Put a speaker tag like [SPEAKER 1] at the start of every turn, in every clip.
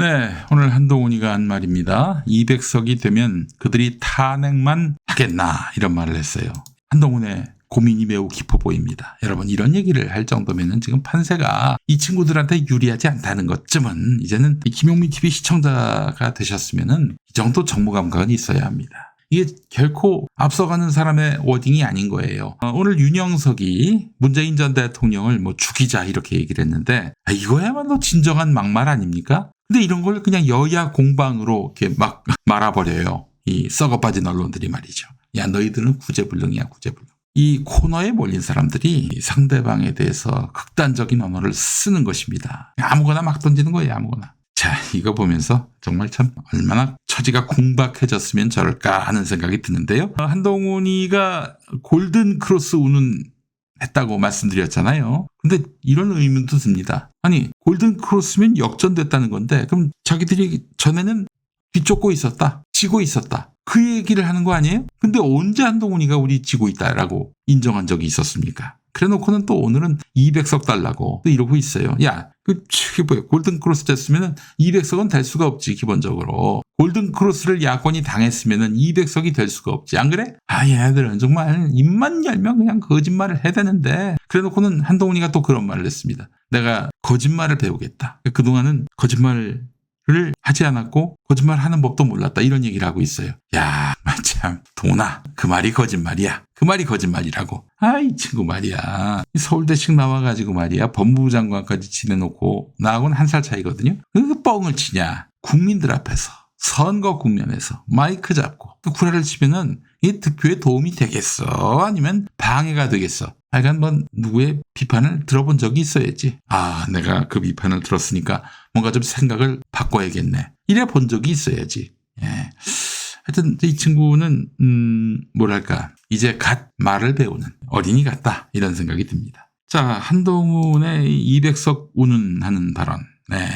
[SPEAKER 1] 네, 오늘 한동훈이가 한 말입니다. 200석이 되면 그들이 탄핵만 하겠나 이런 말을 했어요. 한동훈의 고민이 매우 깊어 보입니다. 여러분 이런 얘기를 할 정도면 지금 판세가 이 친구들한테 유리하지 않다는 것쯤은 이제는 김용민 TV 시청자가 되셨으면 이 정도 정무 감각은 있어야 합니다. 이게 결코 앞서가는 사람의 워딩이 아닌 거예요. 오늘 윤영석이 문재인 전 대통령을 죽이자 이렇게 얘기를 했는데 이거야말로 진정한 막말 아닙니까? 근데 이런 걸 그냥 여야 공방으로 이렇게 막 말아버려요. 이 썩어빠진 언론들이 말이죠. 야 너희들은 구제불능이야 구제불능. 이 코너에 몰린 사람들이 상대방에 대해서 극단적인 언어를 쓰는 것입니다. 아무거나 막 던지는 거예요. 아무거나. 자, 이거 보면서 정말 참 얼마나 처지가 궁박해졌으면 저럴까 하는 생각이 드는데요. 한동훈이가 골든크로스 운운 했다고 말씀드렸잖아요. 근데 이런 의문도 듭니다. 아니 골든크로스면 역전됐다는 건데 그럼 자기들이 전에는 뒤쫓고 있었다. 지고 있었다. 그 얘기를 하는 거 아니에요? 근데 언제 한동훈이가 우리 지고 있다라고 인정한 적이 있었습니까? 그래놓고는 또 오늘은 200석 달라고 또 이러고 있어요. 야, 골든크로스 됐으면 200석은 될 수가 없지 기본적으로. 골든크로스를 야권이 당했으면 200석이 될 수가 없지. 안 그래? 얘네들은 정말 입만 열면 그냥 거짓말을 해야 되는데 그래놓고는 한동훈이가 또 그런 말을 했습니다. 내가 거짓말을 배우겠다. 그동안은 거짓말을 하지 않았고 거짓말하는 법도 몰랐다 이런 얘기를 하고 있어요. 야, 참 동훈아 그 말이 거짓말이야. 그 말이 거짓말이라고. 이 친구 말이야. 서울대식 나와가지고 말이야 법무부 장관까지 지내놓고 나하고는 1살 차이거든요. 그 뻥을 치냐. 국민들 앞에서 선거 국면에서 마이크 잡고 그 구라를 치면은 이 득표에 도움이 되겠어? 아니면 방해가 되겠어? 하여간 누구의 비판을 들어본 적이 있어야지. 내가 그 비판을 들었으니까 뭔가 좀 생각을 바꿔야겠네. 이래 본 적이 있어야지. 예. 하여튼 이 친구는 뭐랄까 이제 갓 말을 배우는 어린이 같다 이런 생각이 듭니다. 자, 한동훈의 200석 운운하는 발언. 네.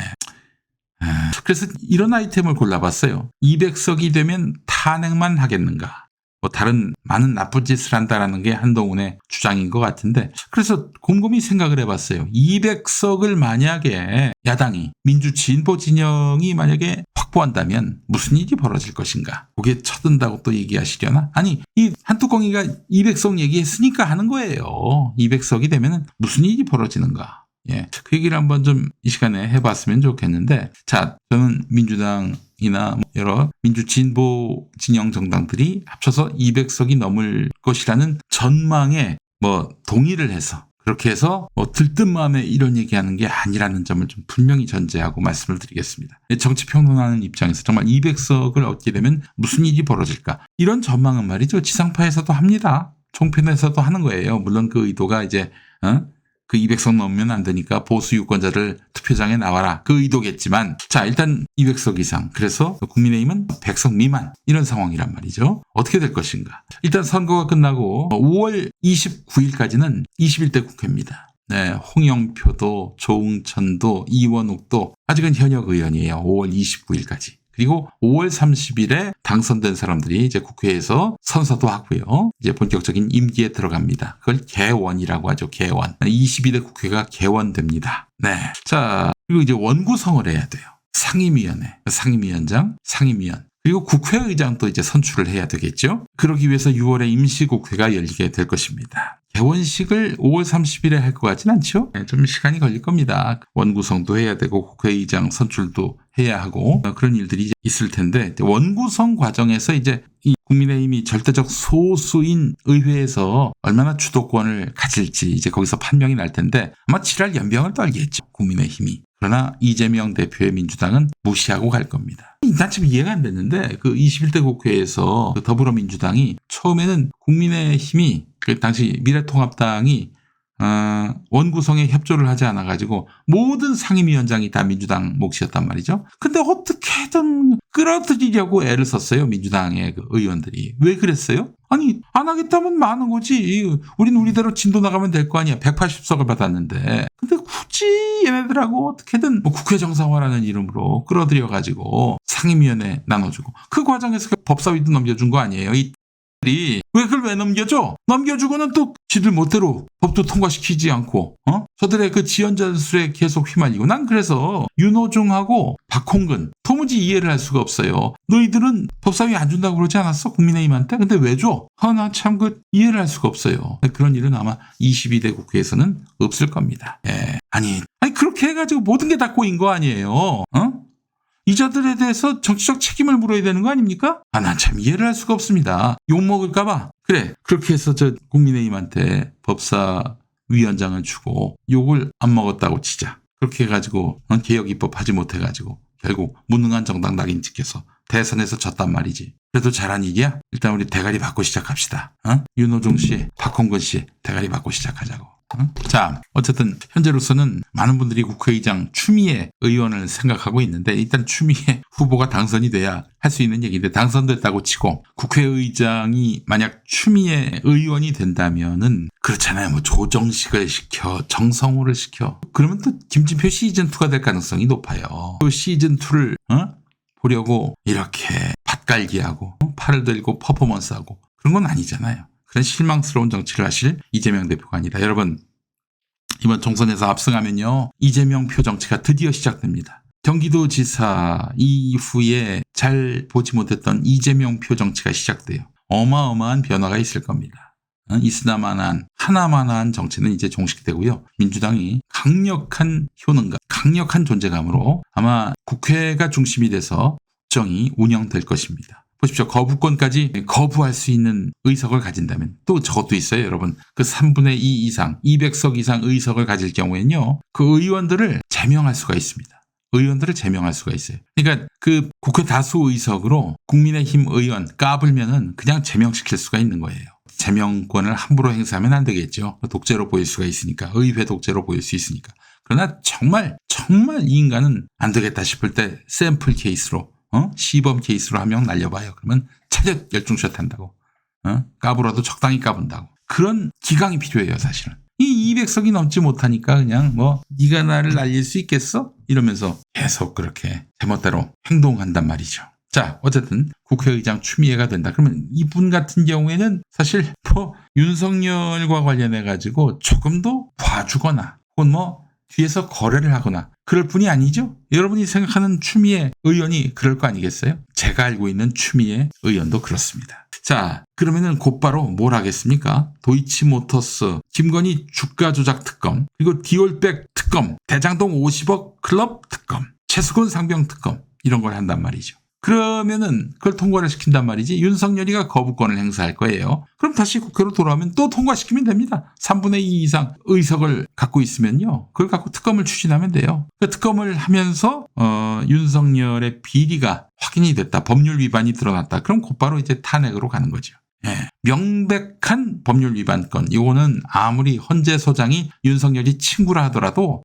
[SPEAKER 1] 그래서 이런 아이템을 골라봤어요. 200석이 되면 탄핵만 하겠는가? 다른 많은 나쁜 짓을 한다라는 게 한동훈의 주장인 것 같은데 그래서 곰곰이 생각을 해봤어요. 200석을 만약에 야당이 민주진보 진영이 만약에 확보한다면 무슨 일이 벌어질 것인가? 그게 쳐든다고 또 얘기하시려나? 아니 이 한뚜껑이가 200석 얘기했으니까 하는 거예요. 200석이 되면 무슨 일이 벌어지는가? 예, 그 얘기를 한번 좀 이 시간에 해봤으면 좋겠는데 자, 저는 민주당이나 여러 민주진보 진영 정당들이 합쳐서 200석이 넘을 것이라는 전망에 동의를 해서 그렇게 해서 들뜬 마음에 이런 얘기하는 게 아니라는 점을 좀 분명히 전제하고 말씀을 드리겠습니다. 정치평론하는 입장에서 정말 200석을 얻게 되면 무슨 일이 벌어질까? 이런 전망은 말이죠. 지상파에서도 합니다. 총편에서도 하는 거예요. 물론 그 의도가 이제 그 200석 넘으면 안 되니까 보수 유권자를 투표장에 나와라. 그 의도겠지만 자 일단 200석 이상 그래서 국민의힘은 100석 미만 이런 상황이란 말이죠. 어떻게 될 것인가. 일단 선거가 끝나고 5월 29일까지는 21대 국회입니다. 네, 홍영표도 조응천도 이원욱도 아직은 현역 의원이에요. 5월 29일까지. 그리고 5월 30일에 당선된 사람들이 이제 국회에서 선서도 하고요. 이제 본격적인 임기에 들어갑니다. 그걸 개원이라고 하죠. 개원. 22대 국회가 개원됩니다. 네. 자, 그리고 이제 원구성을 해야 돼요. 상임위원회, 상임위원장, 상임위원. 그리고 국회의장도 이제 선출을 해야 되겠죠. 그러기 위해서 6월에 임시국회가 열리게 될 것입니다. 개원식을 5월 30일에 할 것 같진 않죠? 네, 좀 시간이 걸릴 겁니다. 원구성도 해야 되고 국회의장 선출도 해야 하고 그런 일들이 있을 텐데 원구성 과정에서 이제 이 국민의힘이 절대적 소수인 의회에서 얼마나 주도권을 가질지 이제 거기서 판명이 날 텐데 아마 7할 연병을 떨겠죠. 국민의힘이. 그러나 이재명 대표의 민주당은 무시하고 갈 겁니다. 난 참 이해가 안 됐는데 그 21대 국회에서 그 더불어민주당이 처음에는 국민의힘이 그 당시 미래통합당이 원구성에 협조를 하지 않아가지고 모든 상임위원장이 다 민주당 몫이었단 말이죠. 근데 어떻게든 끌어들이려고 애를 썼어요. 민주당의 그 의원들이. 왜 그랬어요? 아니 안 하겠다면 많은 거지. 우린 우리대로 진도 나가면 될 거 아니야. 180석을 받았는데. 근데 굳이 얘네들하고 어떻게든 국회 정상화라는 이름으로 끌어들여가지고 상임위원회 나눠주고 그 과정에서 법사위도 넘겨준 거 아니에요. 이 왜 그걸 왜 넘겨줘? 넘겨주고는 또 지들 멋대로 법도 통과시키지 않고 저들의 그 지연전술에 계속 휘말리고 난 그래서 윤호중하고 박홍근 도무지 이해를 할 수가 없어요. 너희들은 법사위 안 준다고 그러지 않았어? 국민의힘한테? 근데 왜 줘? 나 참 그 이해를 할 수가 없어요. 그런 일은 아마 22대 국회에서는 없을 겁니다. 아니 그렇게 해가지고 모든 게 다 꼬인 거 아니에요. 이자들에 대해서 정치적 책임을 물어야 되는 거 아닙니까? 난 참 이해를 할 수가 없습니다. 욕먹을까봐. 그래, 그렇게 해서 저 국민의힘한테 법사위원장을 주고 욕을 안 먹었다고 치자. 그렇게 해가지고 개혁 입법하지 못해가지고 결국 무능한 정당 낙인 찍혀서 대선에서 졌단 말이지. 그래도 잘한 일이야? 일단 우리 대가리 받고 시작합시다. 윤호중 씨, 박홍근 씨 대가리 받고 시작하자고. 자, 어쨌든 현재로서는 많은 분들이 국회의장 추미애 의원을 생각하고 있는데 일단 추미애 후보가 당선이 돼야 할 수 있는 얘기인데 당선됐다고 치고 국회의장이 만약 추미애 의원이 된다면은 그렇잖아요. 뭐 조정식을 시켜 정성호를 시켜 그러면 또 김진표 시즌2가 될 가능성이 높아요. 또 시즌2를 보려고 이렇게 밭갈기하고 팔을 들고 퍼포먼스하고 그런 건 아니잖아요. 그런 실망스러운 정치를 하실 이재명 대표가 아니라 여러분 이번 총선에서 압승하면요 이재명 표 정치가 드디어 시작됩니다. 경기도지사 이후에 잘 보지 못했던 이재명 표 정치가 시작돼요. 어마어마한 변화가 있을 겁니다. 있으나마나 하나만한 정치는 이제 종식되고요. 민주당이 강력한 효능감, 강력한 존재감으로 아마 국회가 중심이 돼서 국정이 운영될 것입니다. 보십시오. 거부권까지 거부할 수 있는 의석을 가진다면 또 저것도 있어요. 여러분 그 3분의 2 이상 200석 이상 의석을 가질 경우에는요. 그 의원들을 제명할 수가 있습니다. 의원들을 제명할 수가 있어요. 그러니까 그 국회 다수 의석으로 국민의힘 의원 까불면은 그냥 제명시킬 수가 있는 거예요. 제명권을 함부로 행사하면 안 되겠죠. 독재로 보일 수가 있으니까 의회 독재로 보일 수 있으니까. 그러나 정말 이 인간은 안 되겠다 싶을 때 샘플 케이스로 시범 케이스로 한 명 날려봐요. 그러면 차렷 열중샷 한다고. 까불어도 적당히 까분다고. 그런 기강이 필요해요, 사실은. 이 200석이 넘지 못하니까 그냥 뭐 네가 나를 날릴 수 있겠어? 이러면서 계속 그렇게 제멋대로 행동한단 말이죠. 자, 어쨌든 국회의장 추미애가 된다. 그러면 이분 같은 경우에는 사실 뭐 윤석열과 관련해 가지고 조금 더 봐주거나 혹은 뭐 뒤에서 거래를 하거나 그럴 뿐이 아니죠. 여러분이 생각하는 추미애 의원이 그럴 거 아니겠어요? 제가 알고 있는 추미애 의원도 그렇습니다. 자, 그러면은 곧바로 뭘 하겠습니까? 도이치모터스, 김건희 주가 조작 특검, 그리고 디올백 특검, 대장동 50억 클럽 특검, 최수근 상병 특검 이런 걸 한단 말이죠. 그러면은 그걸 통과를 시킨단 말이지. 윤석열이가 거부권을 행사할 거예요. 그럼 다시 국회로 돌아오면 또 통과시키면 됩니다. 3분의 2 이상 의석을 갖고 있으면요. 그걸 갖고 특검을 추진하면 돼요. 그 특검을 하면서 윤석열의 비리가 확인이 됐다. 법률 위반이 드러났다. 그럼 곧바로 이제 탄핵으로 가는 거죠. 명백한 법률 위반건. 이거는 아무리 헌재 소장이 윤석열이 친구라 하더라도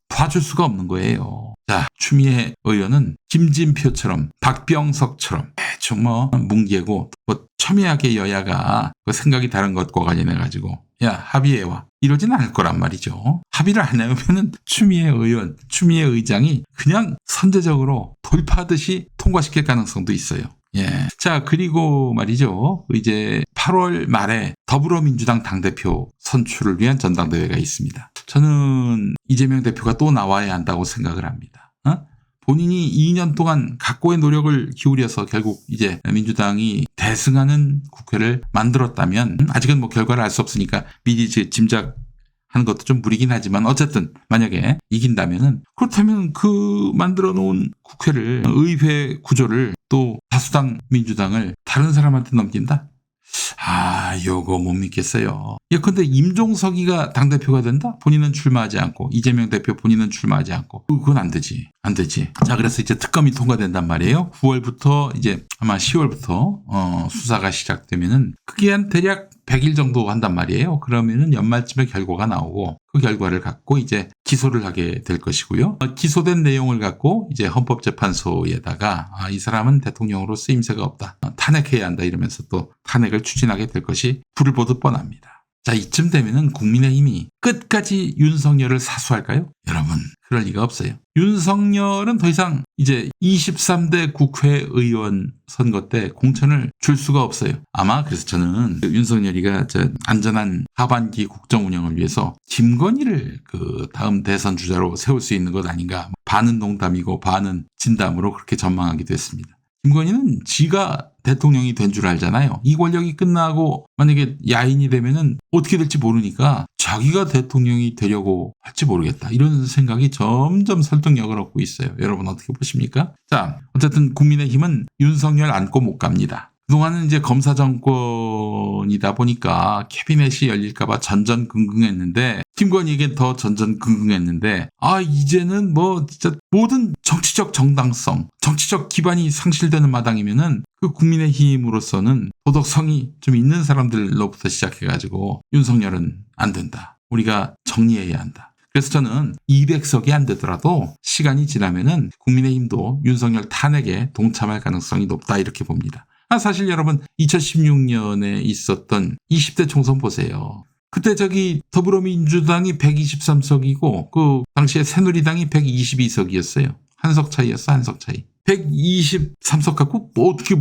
[SPEAKER 1] 봐줄 수가 없는 거예요. 자, 추미애 의원은 김진표처럼 박병석처럼 대충 뭉개고 첨예하게 여야가 그 생각이 다른 것과 관련해 가지고 야 합의해와 이러지는 않을 거란 말이죠. 합의를 안 해오면은 추미애 의장이 그냥 선제적으로 돌파하듯이 통과시킬 가능성도 있어요. 자, 그리고 말이죠. 이제 8월 말에 더불어민주당 당대표 선출을 위한 전당대회가 있습니다. 저는 이재명 대표가 또 나와야 한다고 생각을 합니다. 본인이 2년 동안 각고의 노력을 기울여서 결국 이제 민주당이 대승하는 국회를 만들었다면 아직은 뭐 결과를 알 수 없으니까 미리 짐작하는 것도 좀 무리긴 하지만 어쨌든 만약에 이긴다면은 그렇다면 그 만들어 놓은 국회를 의회 구조를 또 다수당 민주당을 다른 사람한테 넘긴다? 요거 못 믿겠어요. 근데 임종석이가 당대표가 된다? 본인은 출마하지 않고 이재명 대표 본인은 출마하지 않고 그건 안 되지. 자, 그래서 이제 특검이 통과된단 말이에요. 9월부터 이제 아마 10월부터 수사가 시작되면은 그게 한 대략 100일 정도 한단 말이에요. 그러면은 연말쯤에 결과가 나오고 그 결과를 갖고 이제 기소를 하게 될 것이고요. 기소된 내용을 갖고 이제 헌법재판소에다가 이 사람은 대통령으로 쓰임새가 없다. 탄핵해야 한다 이러면서 또 탄핵을 추진하게 될 것이 불을 보듯 뻔합니다. 자, 이쯤 되면은 국민의힘이 끝까지 윤석열을 사수할까요? 여러분, 그럴 리가 없어요. 윤석열은 더 이상 이제 23대 국회의원 선거 때 공천을 줄 수가 없어요. 아마 그래서 저는 윤석열이가 안전한 하반기 국정 운영을 위해서 김건희를 그 다음 대선 주자로 세울 수 있는 것 아닌가. 반은 농담이고 반은 진담으로 그렇게 전망하기도 했습니다. 김건희는 지가 대통령이 된 줄 알잖아요. 이 권력이 끝나고 만약에 야인이 되면은 어떻게 될지 모르니까 자기가 대통령이 되려고 할지 모르겠다. 이런 생각이 점점 설득력을 얻고 있어요. 여러분 어떻게 보십니까? 자, 어쨌든 국민의힘은 윤석열 안고 못 갑니다. 그동안은 이제 검사 정권이다 보니까 캐비넷이 열릴까봐 전전긍긍했는데, 김건희에겐 더 전전긍긍했는데, 이제는 뭐 진짜 모든 정치적 정당성, 정치적 기반이 상실되는 마당이면은 그 국민의힘으로서는 도덕성이 좀 있는 사람들로부터 시작해가지고 윤석열은 안 된다. 우리가 정리해야 한다. 그래서 저는 200석이 안 되더라도 시간이 지나면은 국민의힘도 윤석열 탄핵에 동참할 가능성이 높다 이렇게 봅니다. 사실 여러분 2016년에 있었던 20대 총선 보세요. 그때 더불어민주당이 123석이고 그 당시에 새누리당이 122석이었어요. 한 석 차이였어, 한 석 차이. 123석 갖고 어떻게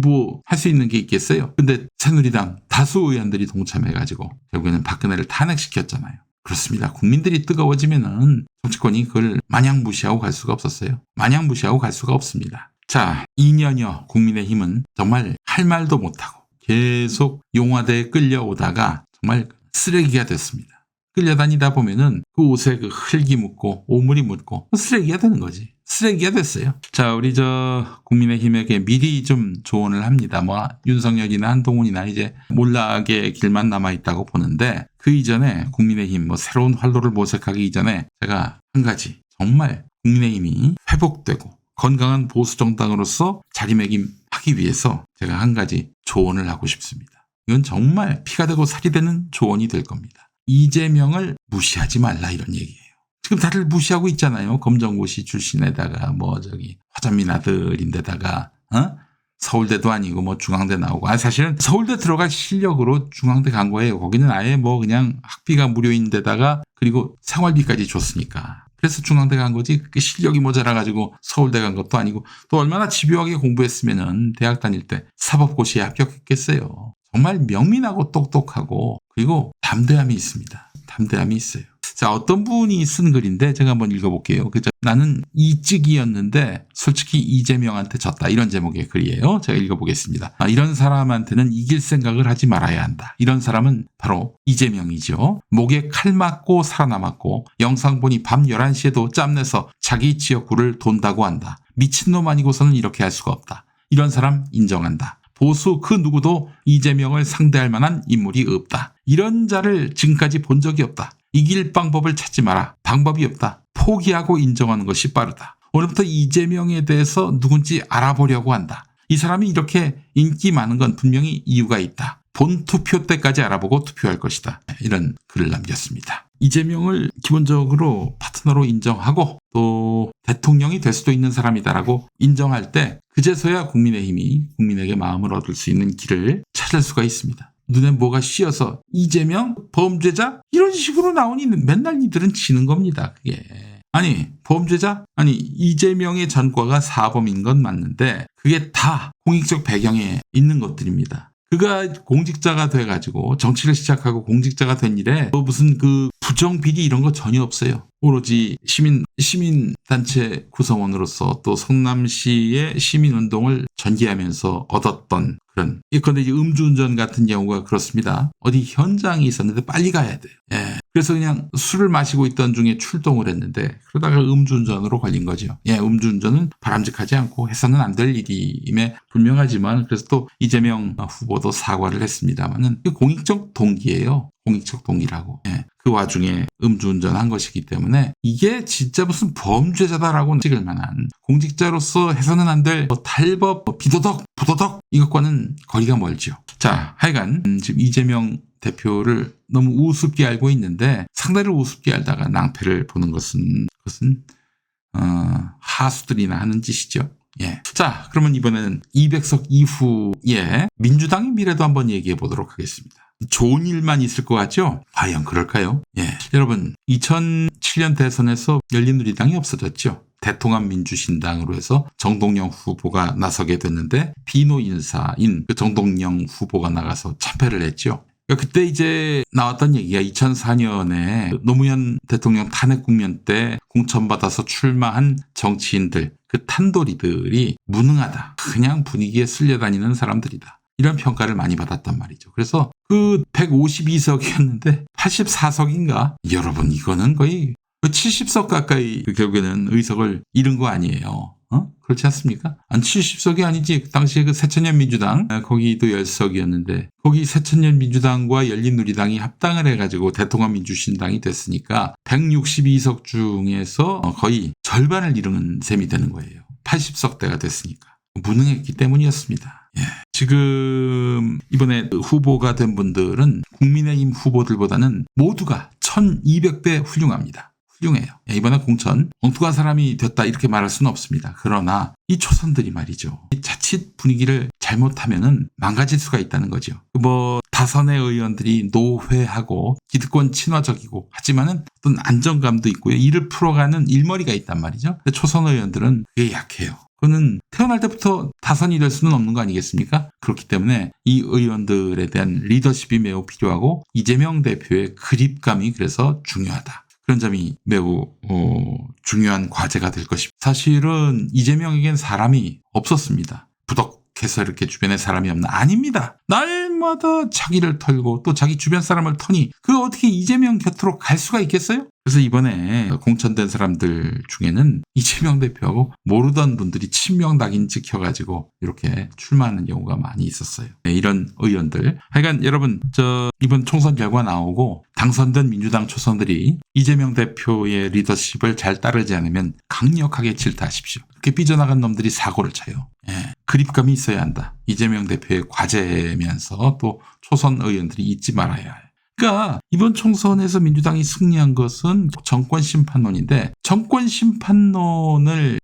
[SPEAKER 1] 할 수 있는 게 있겠어요. 근데 새누리당 다수 의원들이 동참해가지고 결국에는 박근혜를 탄핵시켰잖아요. 그렇습니다. 국민들이 뜨거워지면은 정치권이 그걸 마냥 무시하고 갈 수가 없었어요. 마냥 무시하고 갈 수가 없습니다. 자, 2년여 국민의힘은 정말 할 말도 못하고 계속 용화대에 끌려오다가 정말 쓰레기가 됐습니다. 끌려다니다 보면은 그 옷에 그 흙이 묻고 오물이 묻고 쓰레기가 되는 거지. 쓰레기가 됐어요. 자, 우리 국민의힘에게 미리 좀 조언을 합니다. 윤석열이나 한동훈이나 이제 몰락의 길만 남아있다고 보는데 그 이전에 국민의힘 새로운 활로를 모색하기 이전에 제가 한 가지 정말 국민의힘이 회복되고 건강한 보수정당으로서 자리매김하기 위해서 제가 한 가지 조언을 하고 싶습니다. 이건 정말 피가 되고 살이 되는 조언이 될 겁니다. 이재명을 무시하지 말라 이런 얘기예요. 지금 다들 무시하고 있잖아요. 검정고시 출신에다가 화전민 아들인데다가 서울대도 아니고 중앙대 나오고 사실은 서울대 들어갈 실력으로 중앙대 간 거예요. 거기는 아예 그냥 학비가 무료인데다가 그리고 생활비까지 줬으니까. 그래서 중앙대 간 거지 그 실력이 모자라가지고 서울대 간 것도 아니고 또 얼마나 집요하게 공부했으면은 대학 다닐 때 사법고시에 합격했겠어요. 정말 명민하고 똑똑하고 그리고 담대함이 있습니다. 담대함이 있어요. 자, 어떤 분이 쓴 글인데 제가 한번 읽어볼게요. 나는 이직이었는데 솔직히 이재명한테 졌다. 이런 제목의 글이에요. 제가 읽어보겠습니다. 이런 사람한테는 이길 생각을 하지 말아야 한다. 이런 사람은 바로 이재명이죠. 목에 칼 맞고 살아남았고 영상 보니 밤 11시에도 짬내서 자기 지역구를 돈다고 한다. 미친놈 아니고서는 이렇게 할 수가 없다. 이런 사람 인정한다. 보수 그 누구도 이재명을 상대할 만한 인물이 없다. 이런 자를 지금까지 본 적이 없다. 이길 방법을 찾지 마라. 방법이 없다. 포기하고 인정하는 것이 빠르다. 오늘부터 이재명에 대해서 누군지 알아보려고 한다. 이 사람이 이렇게 인기 많은 건 분명히 이유가 있다. 본 투표 때까지 알아보고 투표할 것이다. 이런 글을 남겼습니다. 이재명을 기본적으로 파트너로 인정하고 또 대통령이 될 수도 있는 사람이다라고 인정할 때 그제서야 국민의힘이 국민에게 마음을 얻을 수 있는 길을 찾을 수가 있습니다. 눈에 뭐가 씌어서 이재명 범죄자 이런 식으로 나오니 맨날 이들은 지는 겁니다. 그게. 범죄자? 이재명의 전과가 사범인 건 맞는데 그게 다 공익적 배경에 있는 것들입니다. 그가 공직자가 돼가지고 정치를 시작하고 공직자가 된 일에 무슨 부정비리 이런 거 전혀 없어요. 오로지 시민단체 구성원으로서 또 성남시의 시민운동을 전개하면서 얻었던 그런. 예컨대 음주운전 같은 경우가 그렇습니다. 어디 현장이 있었는데 빨리 가야 돼요. 그래서 그냥 술을 마시고 있던 중에 출동을 했는데 그러다가 음주운전으로 걸린 거죠. 음주운전은 바람직하지 않고 해서는 안 될 일임에 분명하지만 그래서 또 이재명 후보도 사과를 했습니다만은 공익적 동기예요. 공익적 동기라고. 그 와중에 음주운전한 것이기 때문에 이게 진짜 무슨 범죄자다라고 찍을 만한 공직자로서 해서는 안 될 탈법, 비도덕, 부도덕 이것과는 거리가 멀죠. 자, 하여간 지금 이재명 대표를 너무 우습게 알고 있는데 상대를 우습게 알다가 낭패를 보는 그것은 하수들이나 하는 짓이죠. 예. 자, 그러면 이번에는 200석 이후에 민주당의 미래도 한번 얘기해 보도록 하겠습니다. 좋은 일만 있을 것 같죠? 과연 그럴까요? 예. 여러분, 2007년 대선에서 열린우리당이 없어졌죠. 대통합민주신당으로 해서 정동영 후보가 나서게 됐는데 비노 인사인 그 정동영 후보가 나가서 참패를 했죠. 그때 이제 나왔던 얘기가 2004년에 노무현 대통령 탄핵 국면 때 공천받아서 출마한 정치인들, 그 탄도리들이 무능하다. 그냥 분위기에 쓸려다니는 사람들이다. 이런 평가를 많이 받았단 말이죠. 그래서 그 152석이었는데 84석인가? 여러분, 이거는 거의 70석 가까이 결국에는 의석을 잃은 거 아니에요. 그렇지 않습니까? 70석이 아니지. 당시에 그 새천년 민주당, 거기도 10석이었는데, 거기 새천년 민주당과 열린우리당이 합당을 해가지고 대통합민주신당이 됐으니까 162석 중에서 거의 절반을 이루는 셈이 되는 거예요. 80석대가 됐으니까. 무능했기 때문이었습니다. 예. 지금 이번에 후보가 된 분들은 국민의힘 후보들보다는 모두가 1200배 훌륭합니다. 훌륭해요. 이번에 공천 엉뚱한 사람이 됐다 이렇게 말할 수는 없습니다. 그러나 이 초선들이 말이죠. 자칫 분위기를 잘못하면은 망가질 수가 있다는 거죠. 다선의 의원들이 노회하고 기득권 친화적이고 하지만은 어떤 안정감도 있고요. 이를 풀어가는 일머리가 있단 말이죠. 근데 초선 의원들은 그게 약해요. 그거는 태어날 때부터 다선이 될 수는 없는 거 아니겠습니까? 그렇기 때문에 이 의원들에 대한 리더십이 매우 필요하고 이재명 대표의 그립감이 그래서 중요하다. 그런 점이 매우 중요한 과제가 될 것입니다. 사실은 이재명에겐 사람이 없었습니다. 부덕해서 이렇게 주변에 사람이 없나? 아닙니다. 날마다 자기를 털고 또 자기 주변 사람을 터니 그 어떻게 이재명 곁으로 갈 수가 있겠어요? 그래서 이번에 공천된 사람들 중에는 이재명 대표하고 모르던 분들이 친명 낙인 찍혀가지고 이렇게 출마하는 경우가 많이 있었어요. 네, 이런 의원들. 하여간 여러분, 이번 총선 결과 나오고 당선된 민주당 초선들이 이재명 대표의 리더십을 잘 따르지 않으면 강력하게 질타하십시오. 그렇게 삐져나간 놈들이 사고를 쳐요. 예, 그립감이 있어야 한다. 이재명 대표의 과제면서 또 초선 의원들이 잊지 말아야 해요. 그러니까 이번 총선에서 민주당이 승리한 것은 정권심판론인데 정권심판론의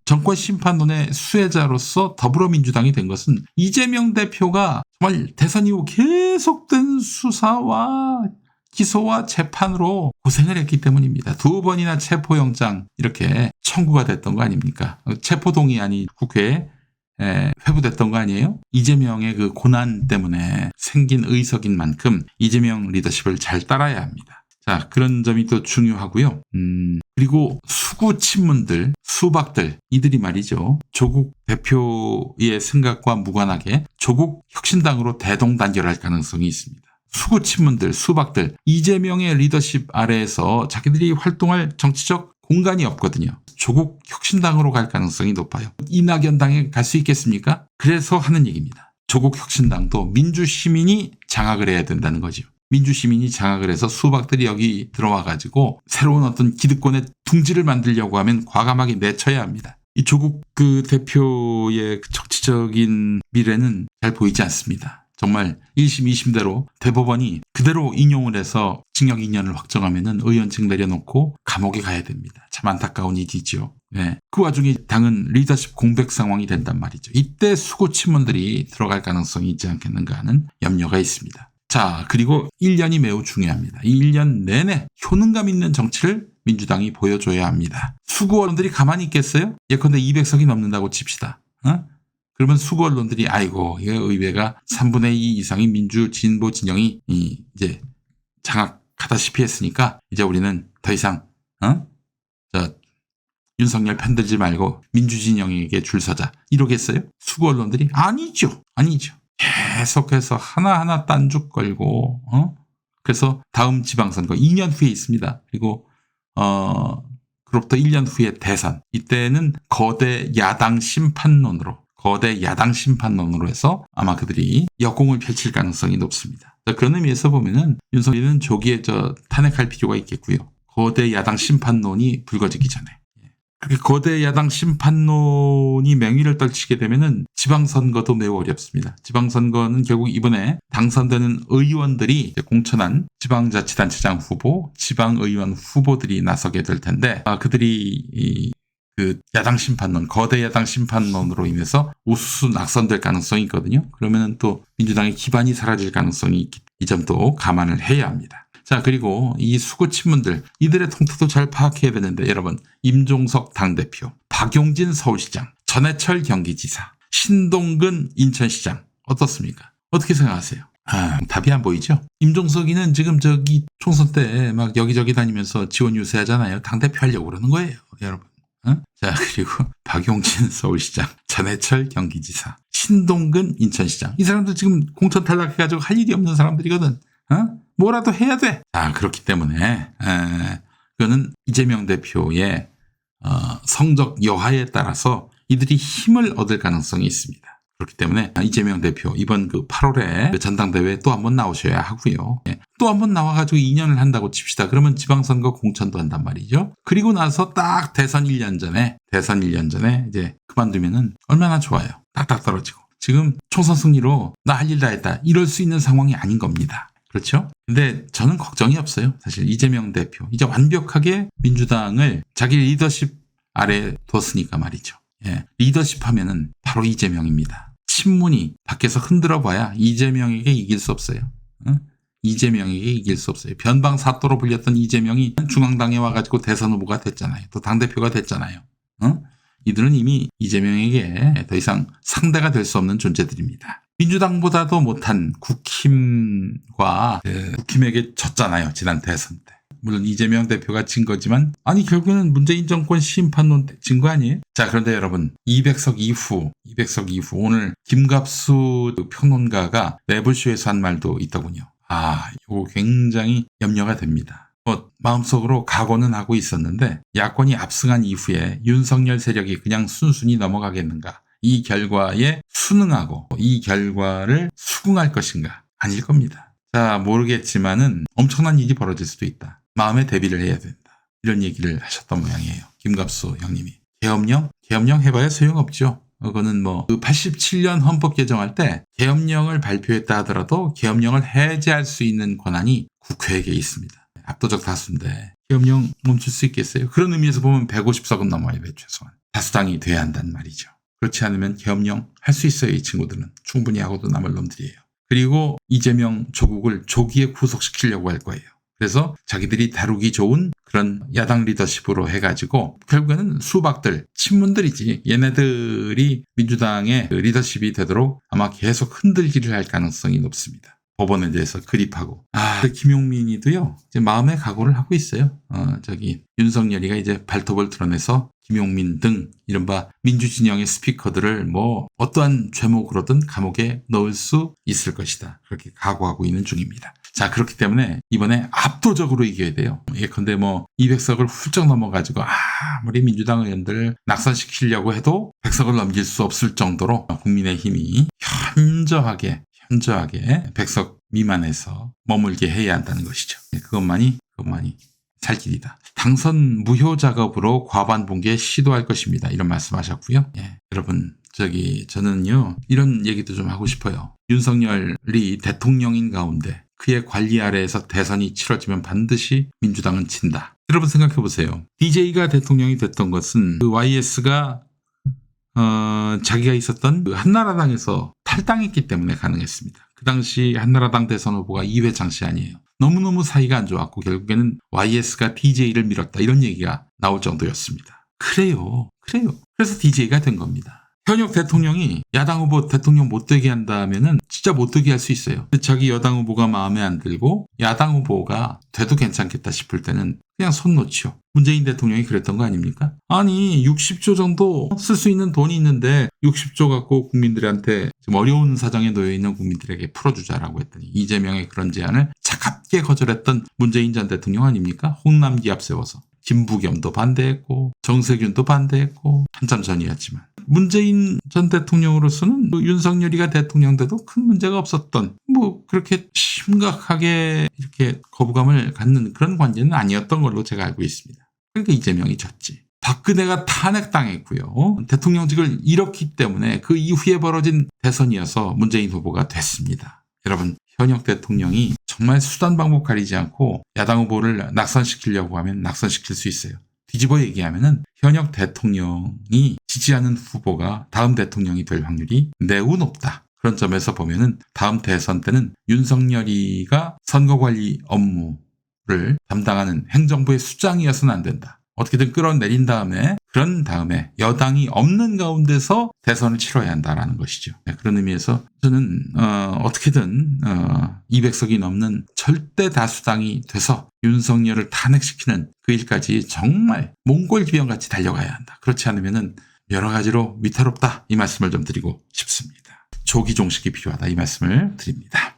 [SPEAKER 1] 수혜자로서 더불어민주당이 된 것은 이재명 대표가 정말 대선 이후 계속된 수사와 기소와 재판으로 고생을 했기 때문입니다. 2번이나 체포영장 이렇게 청구가 됐던 거 아닙니까? 체포동의안이 국회에 회부됐던 거 아니에요? 이재명의 그 고난 때문에 생긴 의석인 만큼 이재명 리더십을 잘 따라야 합니다. 자, 그런 점이 또 중요하고요. 그리고 수구 친문들, 수박들, 이들이 말이죠. 조국 대표의 생각과 무관하게 조국 혁신당으로 대동단결할 가능성이 있습니다. 수구 친문들, 수박들, 이재명의 리더십 아래에서 자기들이 활동할 정치적 공간이 없거든요. 조국 혁신당으로 갈 가능성이 높아요. 이낙연당에 갈 수 있겠습니까? 그래서 하는 얘기입니다. 조국 혁신당도 민주시민이 장악을 해야 된다는 거죠. 민주시민이 장악을 해서 수박들이 여기 들어와가지고 새로운 어떤 기득권의 둥지를 만들려고 하면 과감하게 내쳐야 합니다. 이 조국 그 대표의 정치적인 미래는 잘 보이지 않습니다. 정말 1심, 2심대로 대법원이 그대로 인용을 해서 징역 2년을 확정하면은 의원직 내려놓고 감옥에 가야 됩니다. 참 안타까운 일이죠. 네. 그 와중에 당은 리더십 공백 상황이 된단 말이죠. 이때 수구 친문들이 들어갈 가능성이 있지 않겠는가 하는 염려가 있습니다. 자, 그리고 1년이 매우 중요합니다. 이 1년 내내 효능감 있는 정치를 민주당이 보여줘야 합니다. 수구 언론들이 가만히 있겠어요? 예컨대 200석이 넘는다고 칩시다. 그러면 수구 언론들이 아이고 이게 의회가 3분의 2 이상이 민주 진보 진영이 이제 장악하다시피 했으니까 이제 우리는 더 이상 윤석열 편들지 말고 민주 진영에게 줄 서자 이러겠어요? 수구 언론들이 아니죠. 계속해서 하나하나 딴죽 걸고 그래서 다음 지방선거 2년 후에 있습니다. 그리고 그로부터 1년 후에 대선. 이때는 거대 야당 심판론으로 해서 아마 그들이 역공을 펼칠 가능성이 높습니다. 그런 의미에서 보면은 윤석열은 조기에 탄핵할 필요가 있겠고요. 거대 야당 심판론이 불거지기 전에. 그렇게 거대 야당 심판론이 맹위를 떨치게 되면은 지방선거도 매우 어렵습니다. 지방선거는 결국 이번에 당선되는 의원들이 공천한 지방자치단체장 후보, 지방의원 후보들이 나서게 될 텐데, 그들이 그 야당 심판론, 거대 야당 심판론으로 인해서 우수수 낙선될 가능성이 있거든요. 그러면은 또 민주당의 기반이 사라질 가능성이 있기, 이 점도 감안을 해야 합니다. 자, 그리고 이 수구 친문들, 이들의 통태도 잘 파악해야 되는데, 여러분, 임종석 당대표, 박용진 서울시장, 전해철 경기지사, 신동근 인천시장, 어떻습니까? 어떻게 생각하세요? 답이 안 보이죠? 임종석이는 지금 저기 총선 때 막 여기저기 다니면서 지원 유세하잖아요. 당대표 하려고 그러는 거예요, 여러분. 자, 그리고 박용진 서울시장, 전해철 경기지사, 신동근 인천시장. 이 사람들 지금 공천 탈락해가지고 할 일이 없는 사람들이거든. 뭐라도 해야 돼. 그렇기 때문에 그거는 이재명 대표의 성적 여하에 따라서 이들이 힘을 얻을 가능성이 있습니다. 그렇기 때문에 이재명 대표 이번 그 8월에 전당대회에 또 한번 나오셔야 하고요. 또 한번 나와가지고 2년을 한다고 칩시다. 그러면 지방선거 공천도 한단 말이죠. 그리고 나서 딱 대선 1년 전에 이제 그만두면은 얼마나 좋아요. 딱딱 떨어지고. 지금 총선 승리로 나 할 일 다 했다. 이럴 수 있는 상황이 아닌 겁니다. 그렇죠? 근데 저는 걱정이 없어요. 사실 이재명 대표 이제 완벽하게 민주당을 자기 리더십 아래 뒀으니까 말이죠. 리더십 하면은 바로 이재명입니다. 친문이 밖에서 흔들어 봐야 이재명에게 이길 수 없어요. 이재명에게 이길 수 없어요. 변방사또로 불렸던 이재명이 중앙당에 와가지고 대선 후보가 됐잖아요. 또 당대표가 됐잖아요. 이들은 이미 이재명에게 더 이상 상대가 될 수 없는 존재들입니다. 민주당보다도 못한 국힘과 국힘에게 졌잖아요. 지난 대선 때. 물론 이재명 대표가 진 거지만 결국에는 문재인 정권 심판론 때 진 거 아니에요? 자, 그런데 여러분 200석 이후 오늘 김갑수 평론가가 매불쇼에서 한 말도 있더군요. 이거 굉장히 염려가 됩니다. 마음속으로 각오는 하고 있었는데 야권이 압승한 이후에 윤석열 세력이 그냥 순순히 넘어가겠는가? 이 결과에 순응하고 이 결과를 수긍할 것인가? 아닐 겁니다. 자, 모르겠지만은 엄청난 일이 벌어질 수도 있다. 마음의 대비를 해야 된다. 이런 얘기를 하셨던 모양이에요. 김갑수 형님이. 계엄령 해봐야 소용없죠. 그거는 그 87년 헌법 개정할 때 계엄령을 발표했다 하더라도 계엄령을 해제할 수 있는 권한이 국회에게 있습니다. 압도적 다수인데 계엄령 멈출 수 있겠어요? 그런 의미에서 보면 150석은 넘어야 돼, 최소한. 다수당이 돼야 한다는 말이죠. 그렇지 않으면 계엄령 할 수 있어요, 이 친구들은. 충분히 하고도 남을 놈들이에요. 그리고 이재명 조국을 조기에 구속시키려고 할 거예요. 그래서 자기들이 다루기 좋은 그런 야당 리더십으로 해가지고 결국에는 수박들, 친문들이지 얘네들이 민주당의 리더십이 되도록 아마 계속 흔들기를 할 가능성이 높습니다. 법원에 대해서 그립하고. 김용민이도요, 이제 마음의 각오를 하고 있어요. 윤석열이가 이제 발톱을 드러내서 김용민 등 이른바 민주진영의 스피커들을 어떠한 죄목으로든 감옥에 넣을 수 있을 것이다. 그렇게 각오하고 있는 중입니다. 자, 그렇기 때문에 이번에 압도적으로 이겨야 돼요. 예컨대 200석을 훌쩍 넘어가지고 아무리 민주당 의원들을 낙선시키려고 해도 100석을 넘길 수 없을 정도로 국민의힘이 현저하게 100석 미만에서 머물게 해야 한다는 것이죠. 그것만이 살 길이다. 당선 무효 작업으로 과반 붕괴 시도할 것입니다. 이런 말씀하셨고요. 여러분 저는요 이런 얘기도 좀 하고 싶어요. 윤석열이 대통령인 가운데 그의 관리 아래에서 대선이 치러지면 반드시 민주당은 진다. 여러분 생각해 보세요. DJ가 대통령이 됐던 것은 그 YS가 자기가 있었던 그 한나라당에서 탈당했기 때문에 가능했습니다. 그 당시 한나라당 대선 후보가 이회창 씨 아니에요. 너무너무 사이가 안 좋았고 결국에는 YS가 DJ를 밀었다. 이런 얘기가 나올 정도였습니다. 그래요. 그래서 DJ가 된 겁니다. 현역 대통령이 야당 후보 대통령 못 되게 한다면은 진짜 못 되게 할 수 있어요. 자기 여당 후보가 마음에 안 들고 야당 후보가 돼도 괜찮겠다 싶을 때는 그냥 손 놓지요. 문재인 대통령이 그랬던 거 아닙니까? 60조 정도 쓸 수 있는 돈이 있는데 60조 갖고 국민들한테 좀 어려운 사정에 놓여 있는 국민들에게 풀어주자라고 했더니 이재명의 그런 제안을 차갑게 거절했던 문재인 전 대통령 아닙니까? 홍남기 앞세워서. 김부겸도 반대했고 정세균도 반대했고 한참 전이었지만 문재인 전 대통령으로서는 윤석열이가 대통령 돼도 큰 문제가 없었던 그렇게 심각하게 이렇게 거부감을 갖는 그런 관계는 아니었던 걸로 제가 알고 있습니다. 그러니까 이재명이 졌지. 박근혜가 탄핵당했고요. 대통령직을 잃었기 때문에 그 이후에 벌어진 대선이어서 문재인 후보가 됐습니다. 여러분 현역 대통령이 정말 수단 방법 가리지 않고 야당 후보를 낙선시키려고 하면 낙선시킬 수 있어요. 뒤집어 얘기하면은 현역 대통령이 지지하는 후보가 다음 대통령이 될 확률이 매우 높다. 그런 점에서 보면은 다음 대선 때는 윤석열이가 선거관리 업무를 담당하는 행정부의 수장이어서는 안 된다. 어떻게든 끌어내린 다음에 그런 다음에 여당이 없는 가운데서 대선을 치러야 한다라는 것이죠. 그런 의미에서 저는 어떻게든 200석이 넘는 절대 다수당이 돼서 윤석열을 탄핵시키는 그 일까지 정말 몽골기병같이 달려가야 한다. 그렇지 않으면은 여러 가지로 위태롭다 이 말씀을 좀 드리고 싶습니다. 조기종식이 필요하다 이 말씀을 드립니다.